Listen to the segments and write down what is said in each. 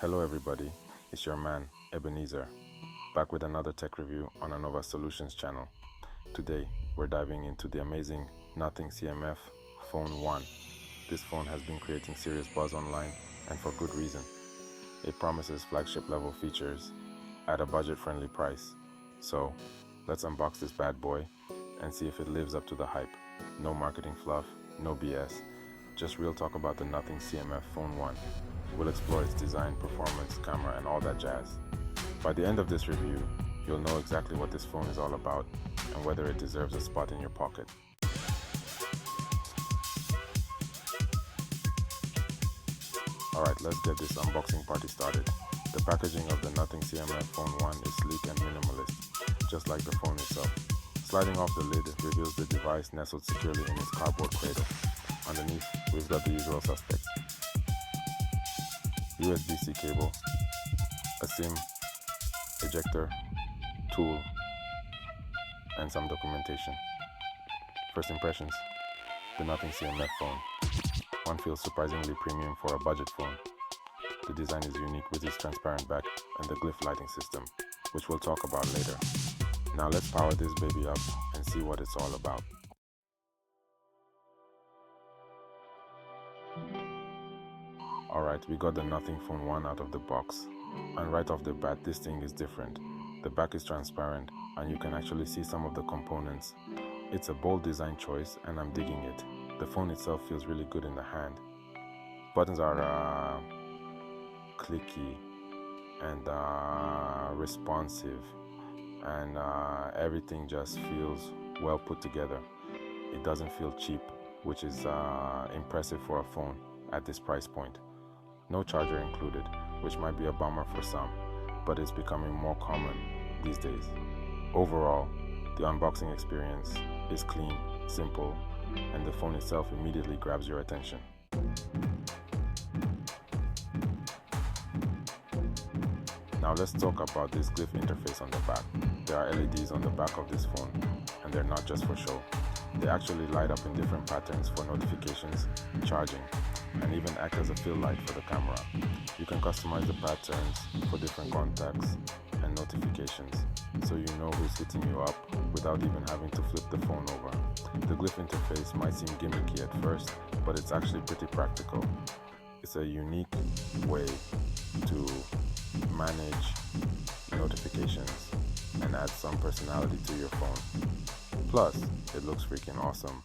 Hello everybody, it's your man Ebenezer, back with another tech review on Anova Solutions channel. Today, we're diving into the amazing Nothing CMF Phone One. This phone has been creating serious buzz online, and for good reason. It promises flagship level features at a budget-friendly price. So, let's unbox this bad boy and see if it lives up to the hype. No marketing fluff, no BS, just real talk about the Nothing CMF Phone One. We'll explore its design, performance, camera, and all that jazz. By the end of this review, you'll know exactly what this phone is all about and whether it deserves a spot in your pocket. Alright, let's get this unboxing party started. The packaging of the Nothing CMF Phone One is sleek and minimalist, just like the phone itself. Sliding off the lid reveals the device nestled securely in its cardboard cradle. Underneath, we've got the usual suspects. USB-C cable, a SIM, ejector, tool, and some documentation. First impressions, the Nothing CMF phone. One feels surprisingly premium for a budget phone. The design is unique with its transparent back and the Glyph lighting system, which we'll talk about later. Now let's power this baby up and see what it's all about. Alright, we got the Nothing Phone One out of the box, and right off the bat this thing is different. The back is transparent and you can actually see some of the components. It's a bold design choice and I'm digging it. The phone itself feels really good in the hand. Buttons are clicky and responsive, and everything just feels well put together. It doesn't feel cheap, which is impressive for a phone at this price point. No charger included, which might be a bummer for some, but it's becoming more common these days. Overall, the unboxing experience is clean, simple, and the phone itself immediately grabs your attention. Now let's talk about this Glyph interface on the back. There are LEDs on the back of this phone, and they're not just for show. They actually light up in different patterns for notifications, charging, and even act as a fill light for the camera. You can customize the patterns for different contacts and notifications, so you know who's hitting you up without even having to flip the phone over. The Glyph interface might seem gimmicky at first, but it's actually pretty practical. It's a unique way to manage notifications and add some personality to your phone. Plus, it looks freaking awesome.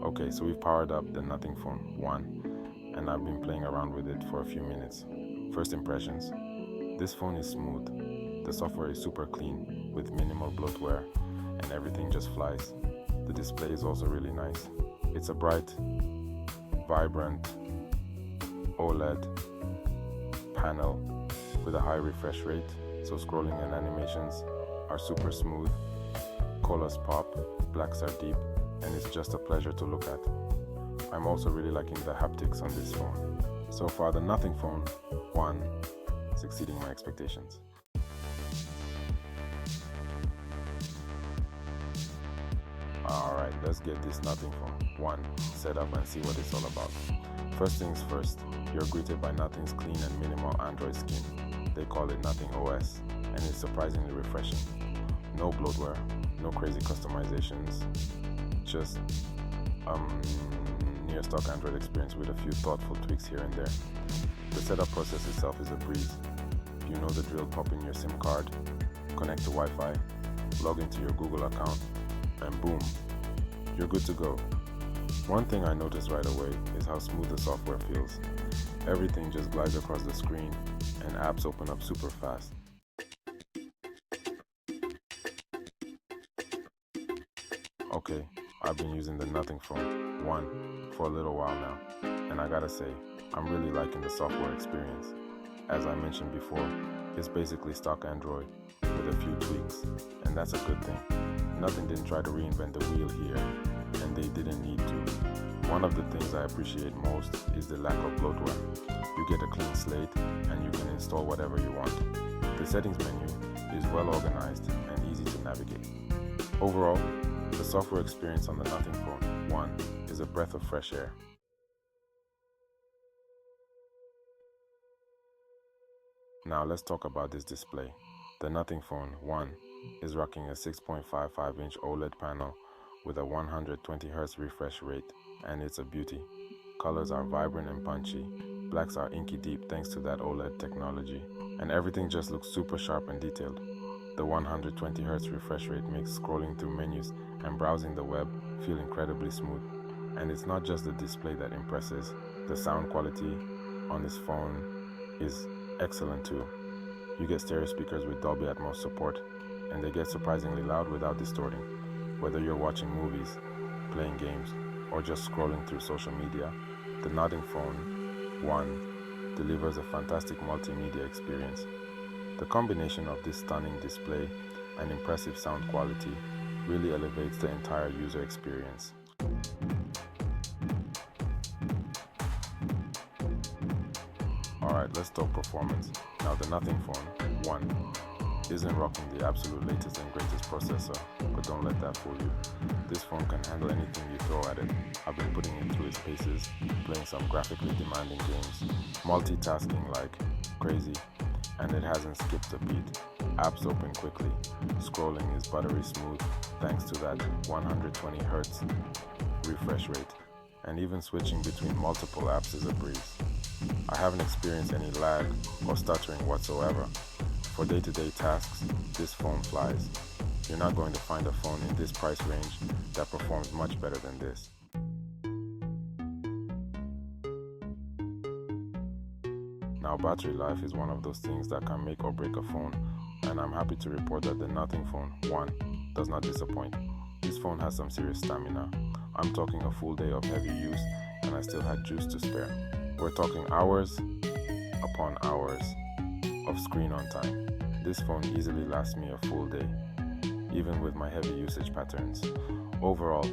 Okay, so we've powered up the Nothing Phone One, and I've been playing around with it for a few minutes. First impressions, this phone is smooth. The software is super clean with minimal bloatware, and everything just flies. The display is also really nice. It's a bright, vibrant OLED panel with a high refresh rate, so scrolling and animations are super smooth. Colors pop, blacks are deep, and it's just a pleasure to look at. I'm also really liking the haptics on this phone. So far, the Nothing Phone One is exceeding my expectations. Alright, let's get this Nothing Phone One set up and see what it's all about. First things first, you're greeted by Nothing's clean and minimal Android skin. They call it Nothing OS, and it's surprisingly refreshing. No bloatware, no crazy customizations, just near stock Android experience with a few thoughtful tweaks here and there. The setup process itself is a breeze. You know the drill: pop in your SIM card, connect to Wi-Fi, log into your Google account, and boom, you're good to go. One thing I noticed right away is how smooth the software feels. Everything just glides across the screen and apps open up super fast. Okay, I've been using the Nothing Phone One for a little while now, and I gotta say, I'm really liking the software experience. As I mentioned before, it's basically stock Android with a few tweaks, and that's a good thing. Nothing didn't try to reinvent the wheel here, and they didn't need to. One of the things I appreciate most is the lack of bloatware. You get a clean slate and you can install whatever you want. The settings menu is well organized and easy to navigate. Overall, The software experience on the Nothing Phone One is a breath of fresh air. Now let's talk about this display. The Nothing Phone One is rocking a 6.55-inch OLED panel with a 120Hz refresh rate, and it's a beauty. Colors are vibrant and punchy, blacks are inky deep thanks to that OLED technology, and everything just looks super sharp and detailed. The 120Hz refresh rate makes scrolling through menus and browsing the web feel incredibly smooth. And it's not just the display that impresses, the sound quality on this phone is excellent too. You get stereo speakers with Dolby Atmos support, and they get surprisingly loud without distorting. Whether you're watching movies, playing games, or just scrolling through social media, the Nothing Phone One delivers a fantastic multimedia experience. The combination of this stunning display and impressive sound quality really elevates the entire user experience. Alright, let's talk performance. Now the Nothing Phone One isn't rocking the absolute latest and greatest processor, but don't let that fool you. This phone can handle anything you throw at it. I've been putting it through its paces, playing some graphically demanding games, multitasking like crazy, and it hasn't skipped a beat. Apps open quickly, scrolling is buttery smooth thanks to that 120Hz refresh rate, and even switching between multiple apps is a breeze. I haven't experienced any lag or stuttering whatsoever. For day-to-day tasks, this phone flies. You're not going to find a phone in this price range that performs much better than this. Now, battery life is one of those things that can make or break a phone, and I'm happy to report that the Nothing Phone One does not disappoint. This phone has some serious stamina. I'm talking a full day of heavy use, and I still had juice to spare. We're talking hours upon hours of screen on time. This phone easily lasts me a full day, even with my heavy usage patterns. Overall,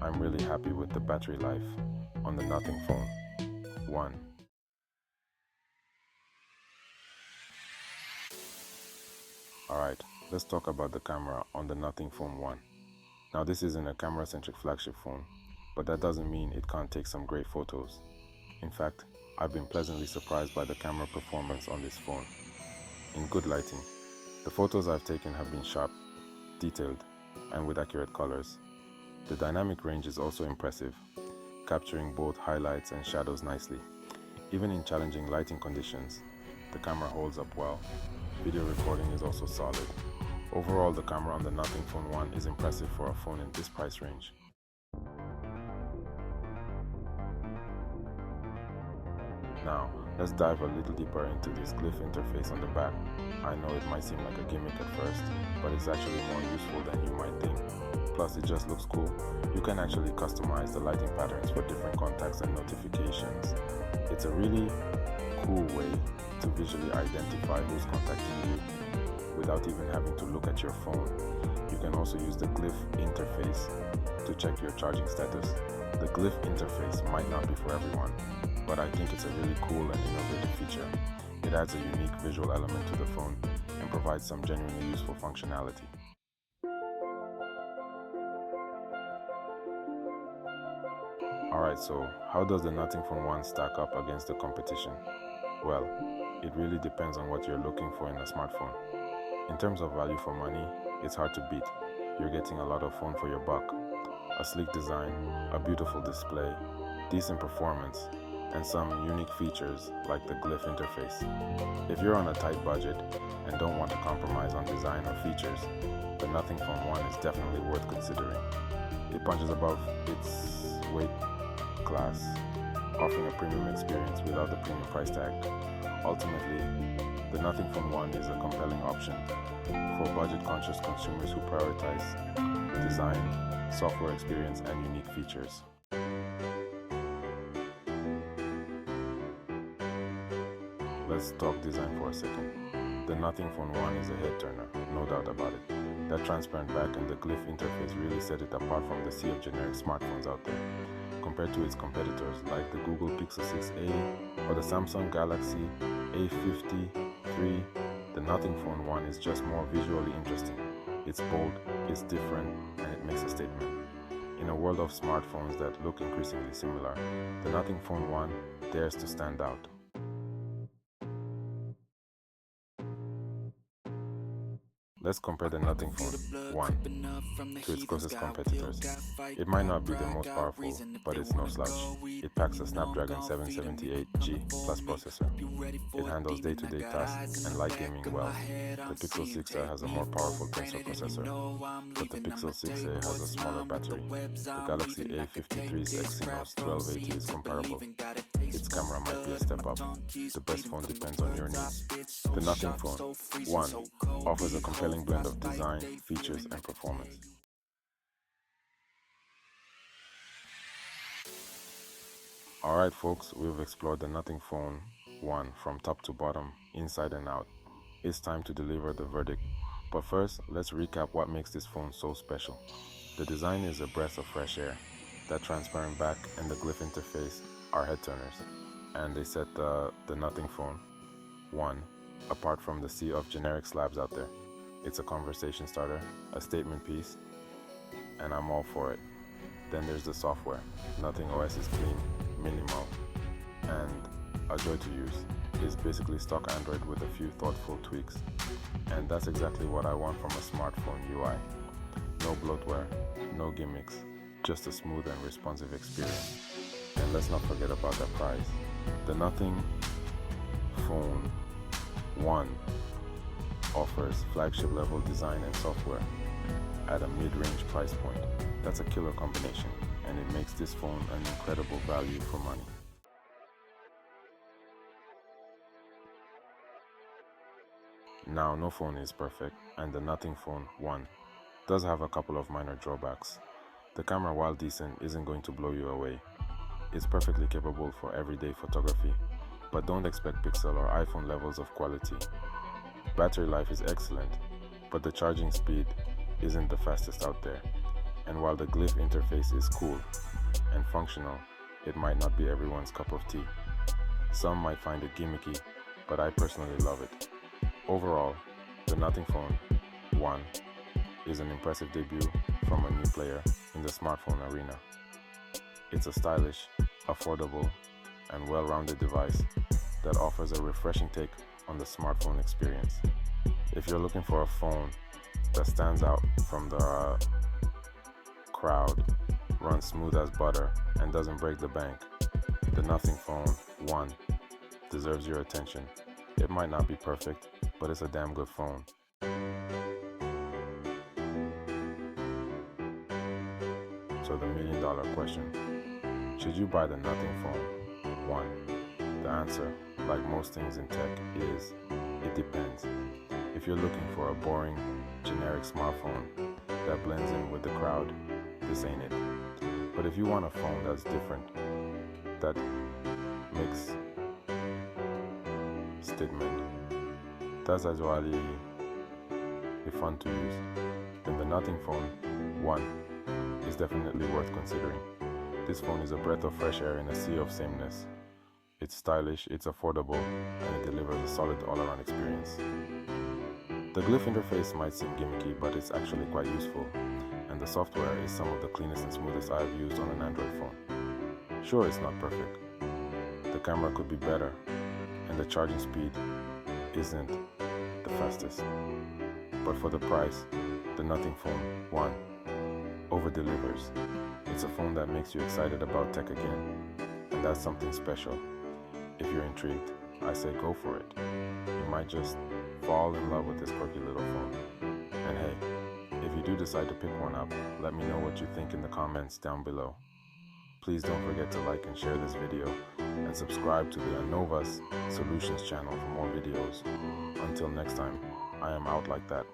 I'm really happy with the battery life on the Nothing Phone One. Alright, let's talk about the camera on the Nothing Phone One. Now this isn't a camera-centric flagship phone, but that doesn't mean it can't take some great photos. In fact, I've been pleasantly surprised by the camera performance on this phone. In good lighting, the photos I've taken have been sharp, detailed, and with accurate colors. The dynamic range is also impressive, capturing both highlights and shadows nicely. Even in challenging lighting conditions, the camera holds up well. Video recording is also solid. Overall, the camera on the Nothing Phone One is impressive for a phone in this price range. Now, let's dive a little deeper into this Glyph interface on the back. I know it might seem like a gimmick at first, but it's actually more useful than you might think. Plus, it just looks cool. You can actually customize the lighting patterns for different contacts and notifications. It's a really cool way to visually identify who's contacting you without even having to look at your phone. You can also use the Glyph interface to check your charging status. The Glyph interface might not be for everyone, but I think it's a really cool and innovative feature. It adds a unique visual element to the phone and provides some genuinely useful functionality. Alright, so how does the Nothing Phone One stack up against the competition? Well, it really depends on what you're looking for in a smartphone. In terms of value for money, it's hard to beat. You're getting a lot of phone for your buck. A sleek design, a beautiful display, decent performance, and some unique features like the Glyph interface. If you're on a tight budget and don't want to compromise on design or features, the Nothing Phone One is definitely worth considering. It punches above its weight class, offering a premium experience without the premium price tag. Ultimately, the Nothing Phone One is a compelling option for budget-conscious consumers who prioritize design, software experience, and unique features. Let's talk design for a second. The Nothing Phone One is a head-turner, no doubt about it. That transparent back and the Glyph interface really set it apart from the sea of generic smartphones out there. Compared to its competitors like the Google Pixel 6a or the Samsung Galaxy A53, the Nothing Phone One is just more visually interesting. It's bold, It's different and it makes a statement. In a world of smartphones that look increasingly similar, the Nothing Phone One dares to stand out. Let's compare the Nothing Phone One to its closest competitors. It might not be the most powerful, but it's no slouch. It packs a Snapdragon 778G Plus processor. It handles day-to-day tasks and light gaming well. The Pixel 6a has a more powerful Tensor processor, but the Pixel 6a has a smaller battery. The Galaxy A53's Exynos 1280 is comparable. Its camera might be a step up. The best phone depends on your needs. The Nothing Phone One offers a compelling blend of design, features, and performance. Alright folks, we've explored the Nothing Phone One from top to bottom, inside and out. It's time to deliver the verdict. But first, let's recap what makes this phone so special. The design is a breath of fresh air. That transparent back and the Glyph interface are head turners, and they set the Nothing Phone One apart from the sea of generic slabs out there. It's a conversation starter, a statement piece, and I'm all for it. Then there's the software. Nothing OS is clean, minimal, and a joy to use. It's basically stock Android with a few thoughtful tweaks, and that's exactly what I want from a smartphone UI. No bloatware, no gimmicks, just a smooth and responsive experience. And let's not forget about the price. The Nothing Phone One offers flagship level design and software at a mid-range price point. That's a killer combination, and it makes this phone an incredible value for money. Now, no phone is perfect, and the Nothing Phone One does have a couple of minor drawbacks. The camera, while decent, isn't going to blow you away. It's perfectly capable for everyday photography, but don't expect Pixel or iPhone levels of quality. Battery life is excellent, but the charging speed isn't the fastest out there. And while the Glyph interface is cool and functional, it might not be everyone's cup of tea. Some might find it gimmicky, but I personally love it. Overall, the Nothing Phone One is an impressive debut from a new player in the smartphone arena. It's a stylish, affordable, and well-rounded device that offers a refreshing take on the smartphone experience. If you're looking for a phone that stands out from the crowd, runs smooth as butter, and doesn't break the bank, the Nothing Phone One deserves your attention. It might not be perfect, but it's a damn good phone. So the million-dollar question: should you buy the Nothing Phone One? The answer, like most things in tech, is it depends. If you're looking for a boring, generic smartphone that blends in with the crowd, this ain't it. But if you want a phone that's different, that makes statement, that's actually fun to use, then the Nothing Phone One is definitely worth considering. This phone is a breath of fresh air in a sea of sameness. It's stylish, it's affordable, and it delivers a solid all-around experience. The Glyph interface might seem gimmicky, but it's actually quite useful, and the software is some of the cleanest and smoothest I've used on an Android phone. Sure, it's not perfect. The camera could be better, and the charging speed isn't the fastest. But for the price, the Nothing Phone One over-delivers. It's a phone that makes you excited about tech again, and that's something special. If you're intrigued, I say go for it. You might just fall in love with this quirky little phone. And hey, if you do decide to pick one up, let me know what you think in the comments down below. Please don't forget to like and share this video, and subscribe to the Annova's Solutions channel for more videos. Until next time, I am out like that.